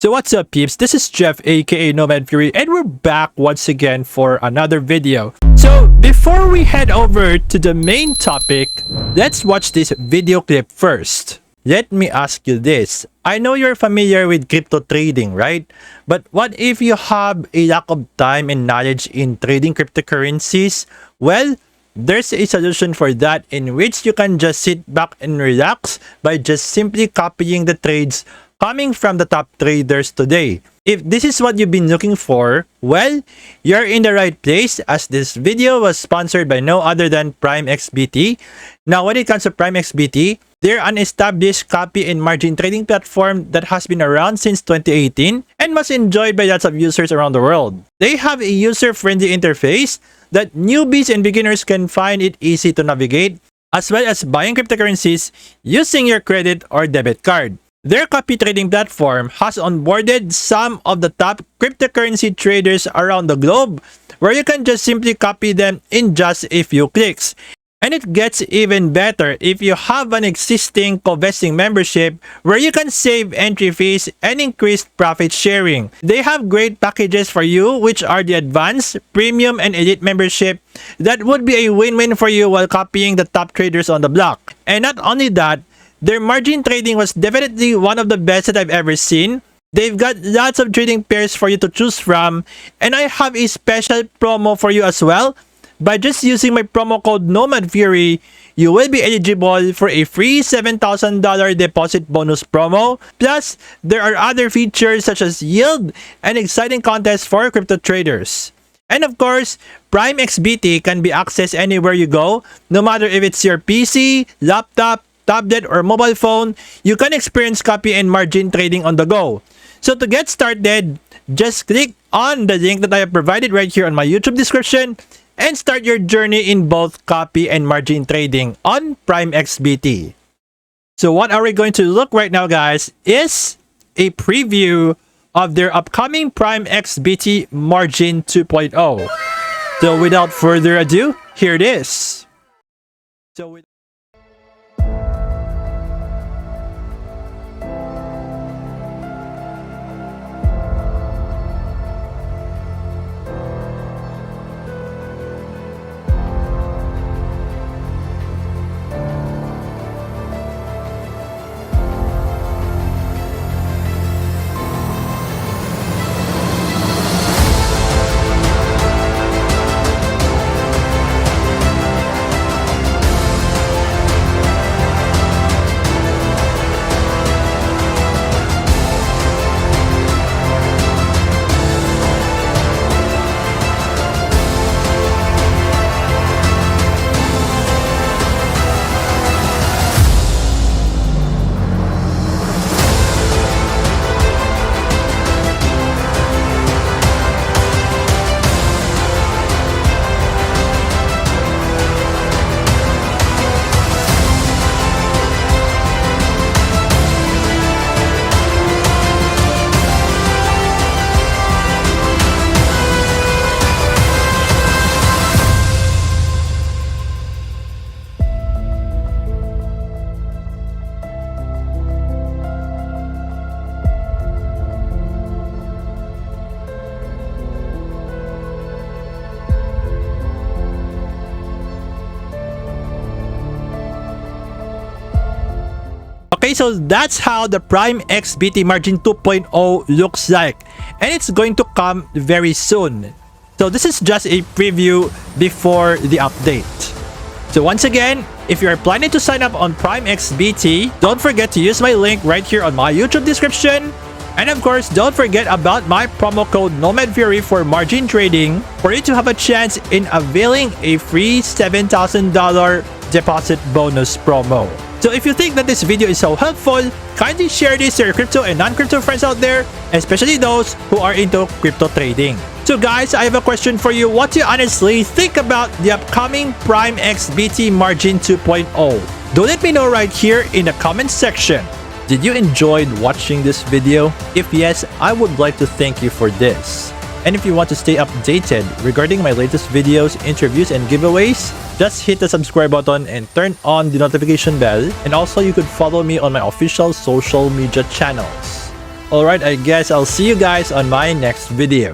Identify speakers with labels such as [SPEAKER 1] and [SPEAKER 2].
[SPEAKER 1] So what's up peeps, this is Jeff aka Nomad Fury and we're back once again for another video. So before we head over to the main topic, let's watch this video clip first. Let me ask you this, I know you're familiar with crypto trading, right? But what if you have a lack of time and knowledge in trading cryptocurrencies? Well, there's a solution for that in which you can just sit back and relax by just simply copying the trades coming from the top traders today. If this is what you've been looking for, well, you're in the right place as this video was sponsored by no other than PrimeXBT. Now, when it comes to PrimeXBT, they're an established copy and margin trading platform that has been around since 2018 and was enjoyed by lots of users around the world. They have a user-friendly interface that newbies and beginners can find it easy to navigate, as well as buying cryptocurrencies using your credit or debit card. Their copy trading platform has onboarded some of the top cryptocurrency traders around the globe, where you can just simply copy them in just a few clicks. And it gets even better if you have an existing covesting membership where you can save entry fees and increase profit sharing. They have great packages for you, which are the advanced, premium, and elite membership that would be a win-win for you while copying the top traders on the block. And not only that, their margin trading was definitely one of the best that I've ever seen. They've got lots of trading pairs for you to choose from, and I have a special promo for you as well. By just using my promo code Nomad Fury, you will be eligible for a free $7,000 deposit bonus promo. Plus, there are other features such as yield and exciting contests for crypto traders. And of course, PrimeXBT can be accessed anywhere you go, no matter if it's your PC, laptop, tablet, or mobile phone. You can experience copy and margin trading on the go. So to get started, just click on the link that I have provided right here on my YouTube description and start your journey in both copy and margin trading on PrimeXBT. So what are we going to look right now, guys, is a preview of their upcoming PrimeXBT Margin 2.0. So without further ado, here it is. Okay, so that's how the PrimeXBT Margin 2.0 looks like, and it's going to come very soon. So this is just a preview before the update. So once again, if you're planning to sign up on PrimeXBT, don't forget to use my link right here on my YouTube description. And of course, don't forget about my promo code Nomad Fury for margin trading for you to have a chance in availing a free $7,000 deposit bonus promo. So if you think that this video is so helpful, kindly share this to your crypto and non-crypto friends out there, especially those who are into crypto trading. So guys, I have a question for you. What do you honestly think about the upcoming PrimeXBT Margin 2.0? Do let me know right here in the comment section. Did you enjoy watching this video? If yes, I would like to thank you for this. And if you want to stay updated regarding my latest videos, interviews, and giveaways, just hit the subscribe button and turn on the notification bell. And also you could follow me on my official social media channels. Alright, I guess I'll see you guys on my next video.